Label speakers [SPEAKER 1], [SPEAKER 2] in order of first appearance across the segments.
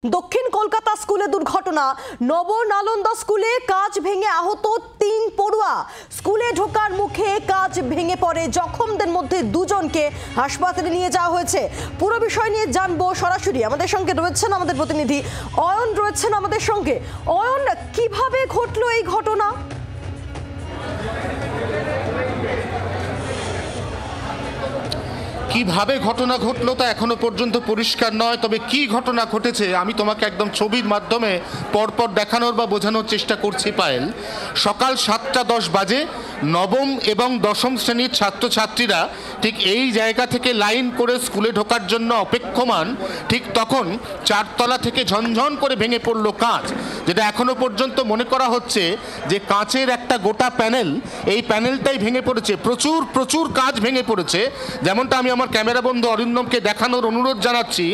[SPEAKER 1] দক্ষিণ কলকাতা স্কুলে দুর্ঘটনা। নবনালন্দা স্কুলে কাঁচ ভেঙে আহত ৩ পড়ুয়া। স্কুলে ঢোকার মুখে কাঁচ ভেঙে পড়ে, জখমদের মধ্যে 2 জনকে হাসপাতালে নিয়ে যাওয়া হয়েছে। পুরো বিষয় নিয়ে জানবো সরাসরি। আমাদের সঙ্গে রয়েছেন আমাদের প্রতিনিধি অয়ন, রয়েছেন আমাদের সঙ্গে। অয়ন, কিভাবে ঘটলো এই ঘটনা?
[SPEAKER 2] কিভাবে ঘটনা ঘটলো তা এখনো পর্যন্ত পরিষ্কার নয়, তবে কি ঘটনা ঘটেছে আমি তোমাকে একদম ছবির মাধ্যমে পরপর দেখানোর বা বোঝানোর চেষ্টা করছি। পায়েল, সকাল 7:10 বাজে নবম এবং দশম শ্রেণীর ছাত্রছাত্রীরা ঠিক এই জায়গা থেকে লাইন করে স্কুলে ঢোকার জন্য অপেক্ষমান। ঠিক তখন 4 তলা থেকে ঝনঝন করে ভেঙে পড়লো কাঁচ, যেটা এখনো পর্যন্ত মনে করা হচ্ছে যে কাঁচের একটা গোটা প্যানেল, এই প্যানেলটাই ভেঙে পড়েছে। প্রচুর প্রচুর কাঁচ ভেঙে পড়েছে। যেমনটা আমি আমার ক্যামেরা বন্ধু অরিন্দমকে দেখানোর অনুরোধ জানাচ্ছি,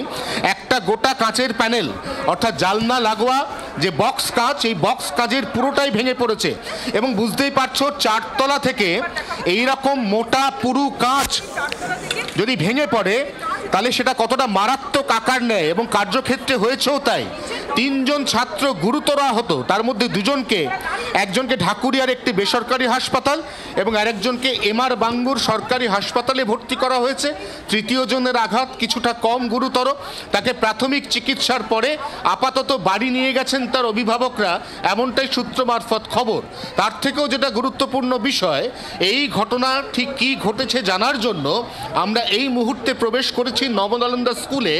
[SPEAKER 2] একটা গোটা কাঁচের প্যানেল অর্থাৎ জালনা লাগোয়া যে বক্স কাঁচ, এই বক্স কাঁচের পুরোটাই ভেঙে পড়েছে। এবং বুঝতেই পারছো 4 তলা থেকে এইরকম মোটা পুরু কাঁচ যদি ভেঙে পড়ে তাহলে সেটা কতটা মারাত্মক আকার নেয়, এবং কার্যক্ষেত্রে হয়েছেও তাই। 3 জন ছাত্র গুরুতর আহত, তার মধ্যে 2 জনকে, একজনকে ঢাকুরিয়ার একটি বেসরকারি হাসপাতাল এবং আরেকজনকে এমআর বাঙ্গুর সরকারি হাসপাতালে ভর্তি করা হয়েছে। 3য় জনের আঘাত কিছুটা কম গুরুতর, তাকে প্রাথমিক চিকিৎসার পরে আপাতত বাড়ি নিয়ে গেছেন তার অভিভাবকরা, এমনটাই সূত্র মারফত খবর। তার থেকেও যেটা গুরুত্বপূর্ণ বিষয়, এই ঘটনা ঠিক কী ঘটেছে জানার জন্য আমরা এই মুহূর্তে প্রবেশ করেছি নবনালন্দা স্কুলে।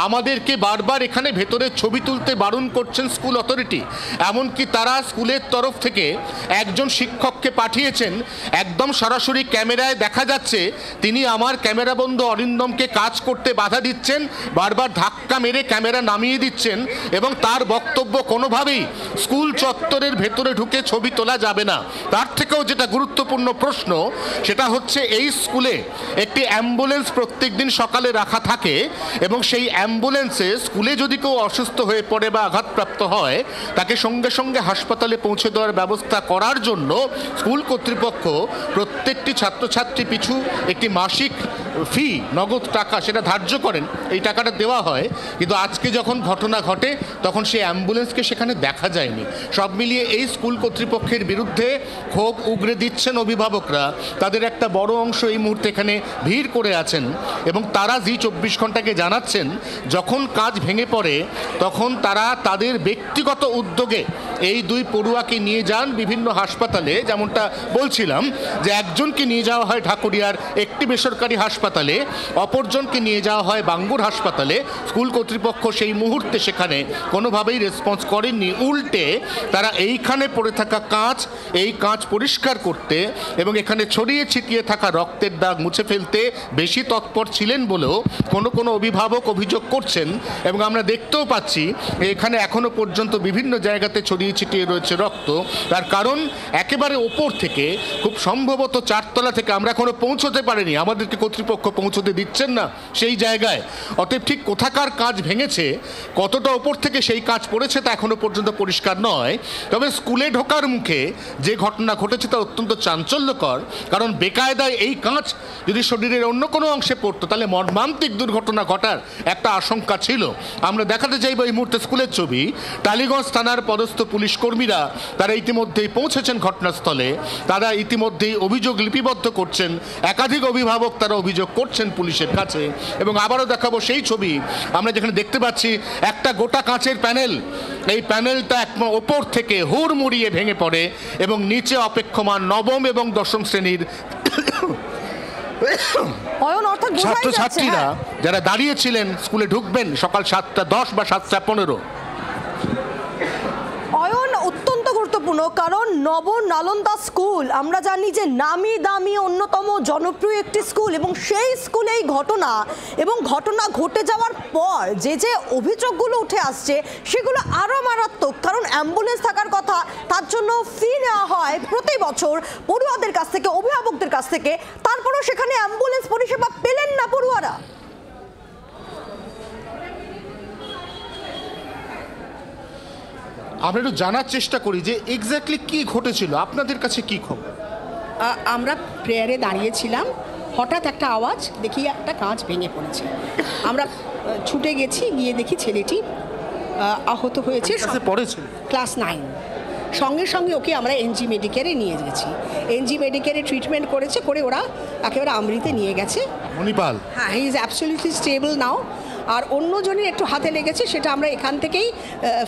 [SPEAKER 2] আমাদেরকে বারবার এখানে ভেতরে ছবি তুলতে বারণ করছেন স্কুল অথরিটি, এমনকি তারা স্কুলের তরফ থেকে একজন শিক্ষককে পাঠিয়েছেন। একদম সরাসরি ক্যামেরায় দেখা যাচ্ছে তিনি আমার ক্যামেরা বন্ধু অরিন্দমকে কাজ করতে বাধা দিচ্ছেন, বারবার ধাক্কা মেরে ক্যামেরা নামিয়ে দিচ্ছেন, এবং তার বক্তব্য কোনোভাবেই স্কুল চত্বরের ভেতরে ঢুকে ছবি তোলা যাবে না। তার থেকেও যেটা গুরুত্বপূর্ণ প্রশ্ন, সেটা হচ্ছে এই স্কুলে একটি অ্যাম্বুলেন্স প্রত্যেক দিন সকালে রাখা থাকে, এবং সেই অ্যাম্বুলেন্সে স্কুলে যদি কেউ অসুস্থ হয়ে পড়ে বা আঘাতপ্রাপ্ত হয় তাকে সঙ্গে সঙ্গে হাসপাতালে পৌঁছে দেওয়ার ব্যবস্থা করার জন্য স্কুল কর্তৃপক্ষ প্রত্যেকটি ছাত্রছাত্রী পিছু একটি মাসিক ফি, নগদ টাকা, সেটা ধার্য করেন। এই টাকাটা দেওয়া হয়, কিন্তু আজকে যখন ঘটনা ঘটে তখন সেই অ্যাম্বুলেন্সকে সেখানে দেখা যায়নি। সব মিলিয়ে এই স্কুল কর্তৃপক্ষের বিরুদ্ধে ক্ষোভ উগরে দিচ্ছেন অভিভাবকরা। তাদের একটা বড় অংশ এই মুহূর্তে এখানে ভিড় করে আছেন, এবং তারা জি24 ঘন্টাকে জানাচ্ছেন যখন কাঁচ ভেঙে পড়ে তখন তারা তাদের ব্যক্তিগত উদ্যোগে এই 2 পড়ুয়াকে নিয়ে যান বিভিন্ন হাসপাতালে। যেমনটা বলছিলাম যে একজনকে নিয়ে যাওয়া হয় ঢাকুরিয়ার একটি বেসরকারি হাসপাতালে, অপরজনকে নিয়ে যাওয়া হয় বাঙ্গুর হাসপাতালে। স্কুল কর্তৃপক্ষ সেই মুহূর্তে সেখানে কোনোভাবেই রেসপন্স করেননি, উল্টে তারা এইখানে পড়ে থাকা কাঁচ, এই কাঁচ পরিষ্কার করতে এবং এখানে ছড়িয়ে ছিটিয়ে থাকা রক্তের দাগ মুছে ফেলতে বেশি তৎপর ছিলেন বলেও কোনো অভিভাবক অভিযোগ করছেন। এবং আমরা দেখতেও পাচ্ছি এখানে এখনো পর্যন্ত বিভিন্ন জায়গাতে ছড়িয়ে ছিটিয়ে রয়েছে রক্ত। তার কারণ একেবারে ওপর থেকে, খুব সম্ভবত 4 তলা থেকে আমরা এখনো পৌঁছতে পারিনি, আমাদেরকে কর্তৃপক্ষ পৌঁছতে দিচ্ছেন না সেই জায়গায়। অতএব ঠিক কোথাকার কাঁচ ভেঙেছে, কতটা ওপর থেকে সেই কাঁচ পড়েছে তা এখনো পর্যন্ত পরিষ্কার নয়। তবে স্কুলে ঢোকার মুখে যে ঘটনা ঘটেছে তা অত্যন্ত চাঞ্চল্যকর, কারণ বেকায়দায় এই কাঁচ যদি শরীরের অন্য কোনো অংশে পড়তো তাহলে মর্মান্তিক দুর্ঘটনা ঘটার একটা আশঙ্কা ছিল। আমরা দেখাতে চাইব এই মুহূর্তে স্কুলের ছবি। টালিগঞ্জ থানার পদস্থ পুলিশ কর্মীরা তারা ইতিমধ্যেই পৌঁছেছেন ঘটনাস্থলে, তারা ইতিমধ্যেই অভিযোগ লিপিবদ্ধ করছেন। একাধিক অভিভাবক তারা অভিযোগ করছেন পুলিশের কাছে। এবং আবারও দেখাবো সেই ছবি আমরা যেখানে দেখতে পাচ্ছি একটা গোটা কাঁচের প্যানেল, এই প্যানেলটা ওপর থেকে হুড়মুড়িয়ে ভেঙে পড়ে এবং নিচে অপেক্ষমান নবম এবং দশম শ্রেণীর ছাত্রছাত্রীরা যারা দাঁড়িয়েছিলেন স্কুলে ঢুকবেন সকাল 7:10 বা 7:15।
[SPEAKER 1] অত্যন্ত গুরুত্বপূর্ণ, কারণ নবনালন্দা স্কুল আমরা জানি যে নামি দামি অন্যতম জনপ্রিয় একটি স্কুল, এবং সেই স্কুলেই ঘটনা, এবং ঘটনা ঘটে যাওয়ার পর যে যে অভিযোগগুলো উঠে আসছে সেগুলো আরও মারাত্মক। কারণ অ্যাম্বুলেন্স থাকার কথা, তার জন্য ফি নেওয়া হয় প্রতি বছর পড়ুয়াদের কাছ থেকে, অভিভাবকদের কাছ থেকে, তারপরেও সেখানে অ্যাম্বুলেন্স পরিষেবা পেলেন না পড়ুয়ারা।
[SPEAKER 2] আমরা একটু জানার চেষ্টা করি যে এক্স্যাক্টলি কি ঘটেছিল, আপনাদের কাছে কি খবর?
[SPEAKER 3] আমরা প্রেয়ারে দাঁড়িয়েছিলাম, হঠাৎ একটা আওয়াজ, দেখি একটা কাঁচ ভেঙে পড়েছে। আমরা ছুটে গেছি, গিয়ে দেখি ছেলেটি আহত হয়েছে,
[SPEAKER 2] ক্লাসে পড়েছিল?
[SPEAKER 3] ক্লাস 9। সঙ্গে সঙ্গে ওকে আমরা এনজি মেডিকেলে নিয়ে গেছি। এনজি মেডিকেলে ট্রিটমেন্ট করেছে, করে ওরা একেবারে আমৃতে নিয়ে গেছে।
[SPEAKER 2] মণিপাল?
[SPEAKER 3] হ্যাঁ, হি ইজ অ্যাবসলিউটলি স্টেবল নাও। আর অন্যজনের একটু হাতে লেগেছে, সেটা আমরা এখান থেকেই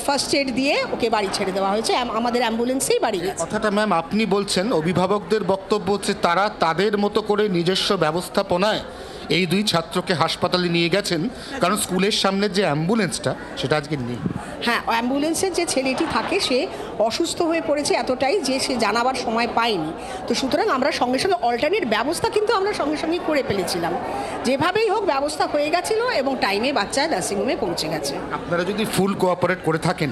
[SPEAKER 3] ফার্স্ট এড দিয়ে ওকে বাড়ি ছেড়ে দেওয়া হয়েছে, আমাদের অ্যাম্বুলেন্সেই বাড়ি গেছে।
[SPEAKER 2] কথাটা ম্যাম আপনি বলছেন, অভিভাবকদের বক্তব্য হচ্ছে তারা তাদের মতো করে নিজস্ব ব্যবস্থাপনায় এই দুই ছাত্রকে হাসপাতালে নিয়ে গেছেন, কারণ স্কুলের সামনে যে অ্যাম্বুলেন্সটা সেটা আজকে নেই।
[SPEAKER 3] হ্যাঁ, অ্যাম্বুলেন্সের যে ছেলেটি থাকে সে অসুস্থ হয়ে পড়েছে এতটাই যে সে জানাবার সময় পায়নি। তো সুতরাং আমরা সঙ্গে সঙ্গে অল্টারনেট ব্যবস্থা কিন্তু আমরা সঙ্গে সঙ্গে করে ফেলেছিলাম, যেভাবেই হোক ব্যবস্থা হয়ে গেছিলো এবং টাইমে বাচ্চা নার্সিংহোমে পৌঁছে গেছে।
[SPEAKER 2] আপনারা যদি ফুল কোঅপারেট করে থাকেন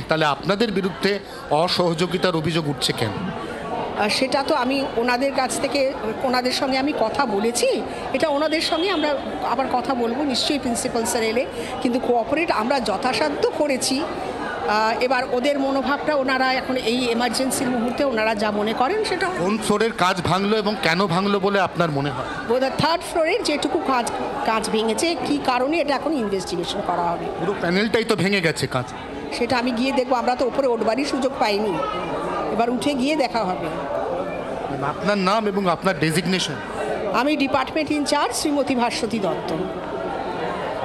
[SPEAKER 2] তাহলে আপনাদের বিরুদ্ধে অসহযোগিতার অভিযোগ উঠছে কেন?
[SPEAKER 3] সেটা তো আমি ওনাদের কাছ থেকে, ওনাদের সঙ্গে আমি কথা বলেছি, এটা ওনাদের সঙ্গে আমরা আবার কথা বলবো নিশ্চয়ই প্রিন্সিপাল স্যার এলে, কিন্তু কোঅপারেট আমরা যথাসাধ্য করেছি। এবার ওদের মনোভাবটা ওনারা এখন এই এমার্জেন্সির মুহূর্তে ওনারা যা মনে করেন সেটা।
[SPEAKER 2] কোন ফ্লোরের কাজ ভাঙলো এবং কেন ভাঙলো বলে আপনার মনে হয়?
[SPEAKER 3] বোধহয় 3rd ফ্লোরের যেটুকু কাজ ভেঙেছে, কী কারণে এটা এখন ইনভেস্টিগেশন করা হবে।
[SPEAKER 2] পুরো প্যানেলটাই তো ভেঙে গেছে কাজ।
[SPEAKER 3] সেটা আমি গিয়ে দেখবো, আমরা তো ওপরে উঠবারই সুযোগ পাইনি, এবার উঠে গিয়ে দেখা হবে।
[SPEAKER 2] আপনার নাম এবং আপনার ডেজিগনেশন?
[SPEAKER 3] আমি ডিপার্টমেন্ট ইনচার্জ শ্রীমতী ভাস্বতী দত্ত।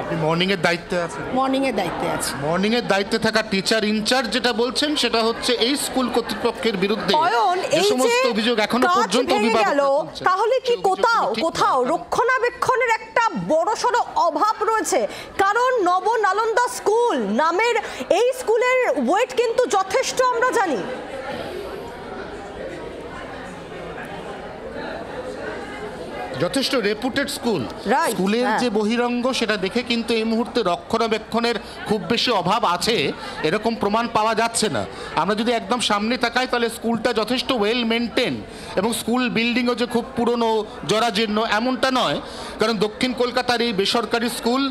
[SPEAKER 2] আপনি মর্নিংয়ের দায়িত্বে আছেন?
[SPEAKER 3] মর্নিংয়ের দায়িত্বে আছি।
[SPEAKER 2] মর্নিংয়ের দায়িত্বে থাকা টিচার ইনচার্জ যেটা বলছেন সেটা হচ্ছে এই স্কুল কর্তৃপক্ষের বিরুদ্ধে যে সমস্ত অভিযোগ এখনো পর্যন্ত
[SPEAKER 1] তাহলে কি কোথাও রক্ষণাবেক্ষণের একটা বড়সড় অভাব রয়েছে? কারণ নব নালন্দা স্কুল নামের এই স্কুলের ওয়েট কিন্তু যথেষ্ট, আমরা জানি।
[SPEAKER 2] যথেষ্ট রেপুটেড স্কুল। স্কুলের যে বহিরঙ্গ সেটা দেখে কিন্তু এই মুহূর্তে রক্ষণাবেক্ষণের খুব বেশি অভাব আছে এরকম প্রমাণ পাওয়া যাচ্ছে না। আমরা যদি একদম সামনে তাকাই তাহলে স্কুলটা যথেষ্ট ওয়েল মেনটেন, এবং স্কুল বিল্ডিংও যে খুব পুরনো জরাজীর্ণ এমনটা নয়, কারণ দক্ষিণ কলকাতার এই বেসরকারি স্কুল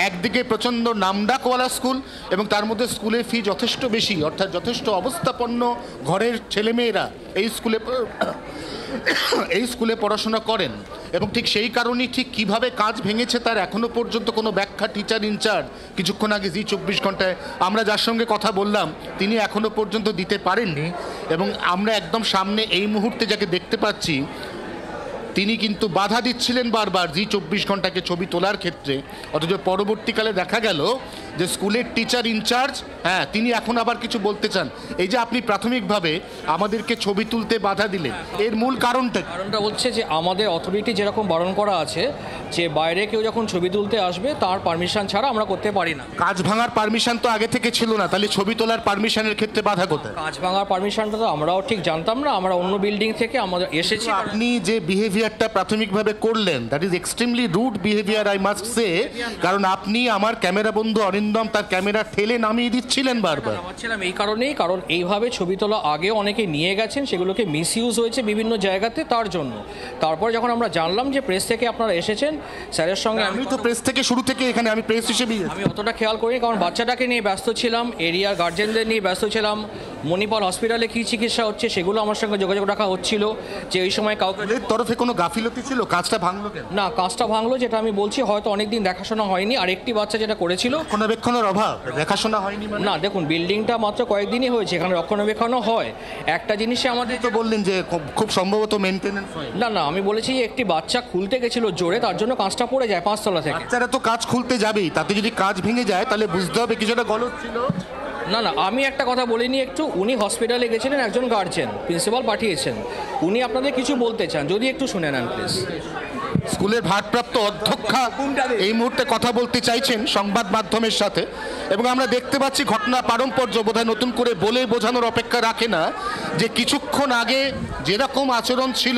[SPEAKER 2] একদিকে প্রচণ্ড নামডাকওয়ালা স্কুল এবং তার মধ্যে স্কুলের ফি যথেষ্ট বেশি, অর্থাৎ যথেষ্ট অবস্থাপন্ন ঘরের ছেলেমেয়েরা এই স্কুলে পড়াশোনা করেন, এবং ঠিক সেই কারণেই ঠিক কিভাবে কাজ ভেঙেছে তার এখনো পর্যন্ত কোনো ব্যাখ্যা টিচার ইনচার্জ কিছুক্ষণ আগে জি 24 ঘন্টায় আমরা যার সঙ্গে কথা বললাম তিনি এখনো পর্যন্ত দিতে পারেননি। এবং আমরা একদম সামনে এই মুহূর্তে যাকে দেখতে পাচ্ছি তিনি কিন্তু বাধা দিচ্ছিলেন বারবার জি 24 ঘন্টাকে ছবি তোলার ক্ষেত্রে, অথচ পরবর্তীকালে দেখা গেল যে স্কুলের টিচার ইনচার্জ তিনি এখন আবার কিছু বলতে চান। এই যে আপনি প্রাথমিকভাবে আমাদেরকে ছবি তুলতে বাধা দিলেন, এর মূল কারণটা
[SPEAKER 4] হচ্ছে যে আমাদের অথরিটি যেরকম বারণ করা আছে যে বাইরে কেউ যখন ছবি তুলতে আসবে তার পারমিশন ছাড়া আমরা করতে পারি না।
[SPEAKER 2] কাজ ভাঙার পারমিশন তো আগে থেকে ছিল না, তাহলে ছবি তোলার পারমিশনের ক্ষেত্রে বাধা কোথায়?
[SPEAKER 4] কাজ ভাঙার পারমিশনটা তো আমরাও ঠিক জানতাম না, আমরা অন্য বিল্ডিং থেকে আমাদের এসেছি।
[SPEAKER 2] আপনি যে বিহেভিয়ারটা প্রাথমিকভাবে করলেন that is extremely rude behaviour I must say, কারণ আপনি আমার ক্যামেরা বন্ধু অরিন্দম তার ক্যামেরা ঠেলে নামিয়ে দিচ্ছিলেন বারবার।
[SPEAKER 4] নামাচ্ছিলাম এই কারণেই, কারণ এইভাবে ছবি তোলা আগেও অনেকে নিয়ে গেছেন, সেগুলোকে মিসইউজ হয়েছে বিভিন্ন জায়গাতে, তার জন্য। তারপরে যখন আমরা জানলাম যে প্রেস থেকে আপনারা এসেছেন, স্যারের সঙ্গে
[SPEAKER 2] আমি তো প্রেস থেকে শুরু থেকে এখানে আমি প্রেস হিসেবে
[SPEAKER 4] আমি অতটা খেয়াল করিনি, কারণ বাচ্চাটাকে নিয়ে ব্যস্ত ছিলাম, এরিয়ার গার্জেনদের নিয়ে ব্যস্ত ছিলাম, মণিপাল হসপিটালে কী চিকিৎসা হচ্ছে সেগুলো আমার সঙ্গে যোগাযোগ রাখা হচ্ছিল, যে এই সময় কাউকে
[SPEAKER 2] তরফে কোনো গাফিলতি ছিল? কাজটা ভাঙলো কেন?
[SPEAKER 4] না, কাজটা ভাঙলো যেটা আমি বলছি, হয়তো অনেকদিন দেখাশোনা হয়নি। আর একটি বাচ্চা যেটা করেছিল
[SPEAKER 2] রক্ষণাবেক্ষণের অভাব, দেখাশোনা হয়নি
[SPEAKER 4] না। দেখুন, বিল্ডিংটা মাত্র কয়েকদিনই হয়েছে, এখানে রক্ষণাবেক্ষণও হয়। একটা জিনিসে আমাদের
[SPEAKER 2] তো বললেন যে খুব সম্ভবত মেনটেনেন্স হয়
[SPEAKER 4] না, আমি বলেছি যে একটি বাচ্চা খুলতে গেছিল জোরে, তার জন্য কাজটা পড়ে যায় 5 তলা থেকে।
[SPEAKER 2] বাচ্চারা তো কাজ খুলতে যাবেই, তাতে যদি কাজ ভেঙে যায় তাহলে বুঝতে হবে কিছুটা গলদ ছিল।
[SPEAKER 4] না, আমি একটা কথা বলিনি, একটু উনি হসপিটালে গেছিলেন, একজন গার্জেন প্রিন্সিপাল পাঠিয়েছেন, উনি আপনাদের কিছু বলতে চান, যদি একটু শুনে নেন প্লিজ।
[SPEAKER 2] স্কুলের ভারপ্রাপ্ত অধ্যক্ষা এই মুহূর্তে কথা বলতে চাইছেন সংবাদ মাধ্যমের সাথে, এবং আমরা দেখতে পাচ্ছি ঘটনা পারম্পর্য বোধহয় নতুন করে বলে বোঝানোর অপেক্ষা রাখে না, যে কিছুক্ষণ আগে যেরকম আচরণ ছিল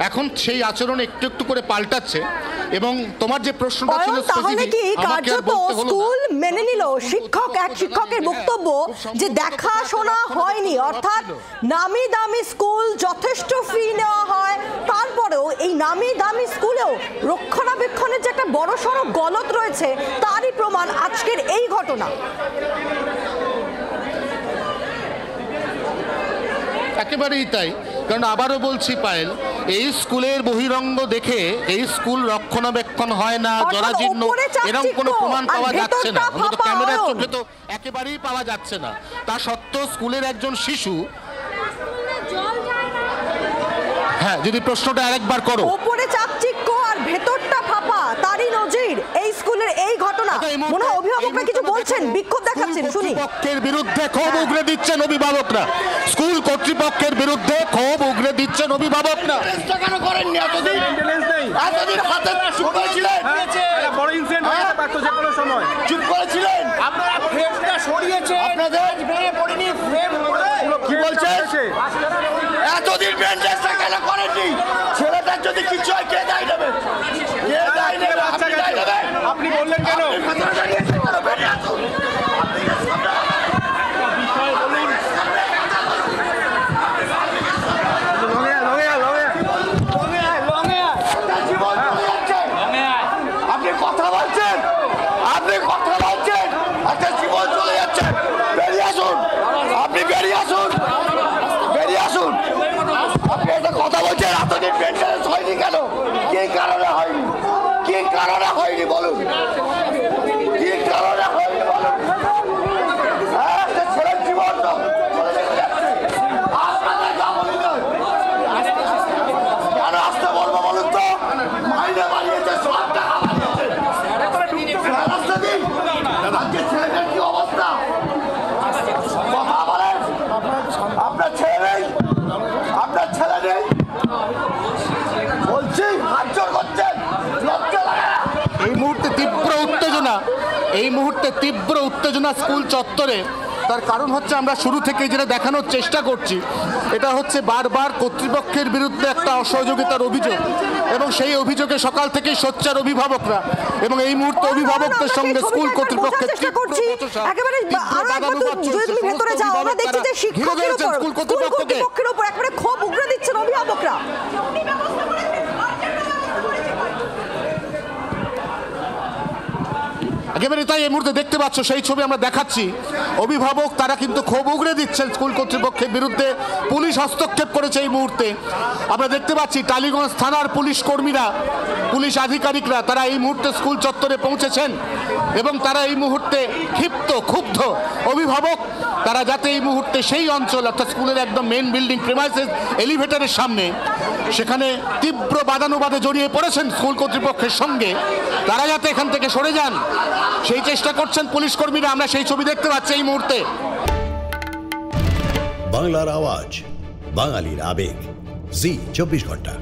[SPEAKER 2] এখন সেই আচরণ একটু একটু করে পাল্টাচ্ছে। এবং তোমার যে প্রশ্নটা ছিল
[SPEAKER 1] তাহলে কি কার্যত স্কুল মেনে নিল শিক্ষকের বক্তব্য যে দেখাশোনা হয়নি, অর্থাৎ নামি দামি স্কুল যথেষ্ট ফি নেওয়া হয়, তারপরেও এই নামি দামি স্কুলেও রক্ষণাবেক্ষণের যে একটা বড়সড় গলদ রয়েছে তারই প্রমাণ আজকের এই ঘটনা।
[SPEAKER 2] একেবারেই তাই। কারণ আবারও বলছি পায়েল, এই স্কুলের বহিরঙ্গ দেখে এই স্কুল রক্ষণাবেক্ষণ হয় না, জরাজীর্ণ, এরকম কোনো প্রমাণ পাওয়া যাচ্ছে না, অন্তত ক্যামেরার চোখে তো একেবারেই পাওয়া যাচ্ছে না। তা সত্ত্বেও স্কুলের একজন শিশু, হ্যাঁ যদি প্রশ্নটা আরেকবার করো।
[SPEAKER 1] উপরে চাকচিক্য আর ভেতরটা ফাঁপা, তারই নজির এই স্কুলের এই ঘটনা। মনে হয় অভিভাবকরা কিছু বলছেন, বিক্ষোভ দেখাচ্ছেন, শুনি।
[SPEAKER 2] কর্তৃপক্ষের বিরুদ্ধে ক্ষোভ উগরে দিচ্ছেন অভিভাবকরা, স্কুল কর্তৃপক্ষের বিরুদ্ধে ক্ষোভ উগরে দিচ্ছেন অভিভাবকরা।
[SPEAKER 5] কেন করেননি এতদিন? এতদিন হাতে চুপ করেছিলেন,
[SPEAKER 6] বড় ইনসিডেন্ট হয়ে যেতে পারতো যে কোনো সময়।
[SPEAKER 5] চুপ করেছিলেন।
[SPEAKER 6] আপনারা ফ্রেমটা সরিয়েছেন,
[SPEAKER 5] আপনাদের
[SPEAKER 6] ভেঙে পড়েনি, ফ্রেম
[SPEAKER 5] কি বলছেন? এতদিন মেনটেন্সটা কেন করেননি? ছেলেটার যদি কিছু হয় কে দায় নেবে? কে দায় নেবে? আপনি দায় নেবেন?
[SPEAKER 6] আপনি বললেন কেন?
[SPEAKER 5] আপনি ভেতরে দাঁড়িয়েছেন কেন? বেরিয়ে আসুন। আপনি জীবন চলে যাচ্ছে। আপনি কথা বলছেন, আপনি কথা বলছেন, একটা জীবন চলে যাচ্ছে। বেরিয়ে আসুন, আপনি বেরিয়ে আসুন, বেরিয়ে আসুন। আপনি একটা কথা বলছেন, এতদিন মেনটেন্স হয়নি কেন? কি কারণে হয়নি? কি কারণে হয়নি বলুন? কি কারণে হয়নি বলুন? হ্যাঁ, একটা ছেলের জীবন তো চলে যাচ্ছে। আপনাদের যা বলি তো। কেন আসতে বলবো বলুন তো? মাইনে বাড়িয়েছে, সব টাকা বাড়িয়েছে। রাস্তা দিন। আজকে ছেলেটার কি অবস্থা? কথা বলেন। আপনার ছেলে নেই? আপনার ছেলে নেই? বলছি হাত জোর করছেন, লজ্জা লাগে না?
[SPEAKER 2] এই মুহূর্তে তীব্র উত্তেজনা, এই মুহূর্তে তীব্র উত্তেজনা স্কুল চত্বরে। তার কারণ হচ্ছে আমরা শুরু থেকে যেটা দেখানোর চেষ্টা করছি, এটা হচ্ছে বারবার কর্তৃপক্ষের বিরুদ্ধে একটা অসহযোগিতার অভিযোগ, এবং সেই অভিযোগে সকাল থেকেই সোচ্চার অভিভাবকরা, এবং এই মুহূর্তে অভিভাবকদের সঙ্গে স্কুল কর্তৃপক্ষের তীব্র বচসা,
[SPEAKER 1] একেবারে
[SPEAKER 2] তীব্র বাদানুবাদ
[SPEAKER 1] যদি
[SPEAKER 2] চলছে।
[SPEAKER 1] তুমি ভেতরে যাও, আমরা দেখছি যে শিক্ষকের উপর,
[SPEAKER 2] স্কুল কর্তৃপক্ষকে
[SPEAKER 1] কর্তৃপক্ষের উপর একেবারে ক্ষোভ উগরে দিচ্ছেন অভিভাবকরা।
[SPEAKER 2] একেবারে তাই এই মুহূর্তে দেখতে পাচ্ছ, সেই ছবি আমরা দেখাচ্ছি। অভিভাবক তারা কিন্তু ক্ষোভ উগরে দিচ্ছেন স্কুল কর্তৃপক্ষের বিরুদ্ধে। পুলিশ হস্তক্ষেপ করেছে এই মুহূর্তে। আমরা দেখতে পাচ্ছি টালিগঞ্জ থানার পুলিশ কর্মীরা, পুলিশ আধিকারিকরা তারা এই মুহূর্তে স্কুল চত্বরে পৌঁছেছেন, এবং তারা এই মুহূর্তে ক্ষুব্ধ অভিভাবক তারা যাতে এই মুহূর্তে সেই অঞ্চল, অর্থাৎ স্কুলের একদম মেন বিল্ডিং প্রিমাইসেস এলিভেটরের সামনে, সেখানে তীব্র বাদানুবাদে জড়িয়ে পড়েছেন স্কুল কর্তৃপক্ষের সঙ্গে, তারা যাতে এখান থেকে সরে যান সেই চেষ্টা করছেন পুলিশ কর্মীরা। আমরা সেই ছবি দেখতে পাচ্ছি এই মুহূর্তে।
[SPEAKER 7] বাংলার আওয়াজ, বাঙালির আবেগ, জি 24 ঘন্টা।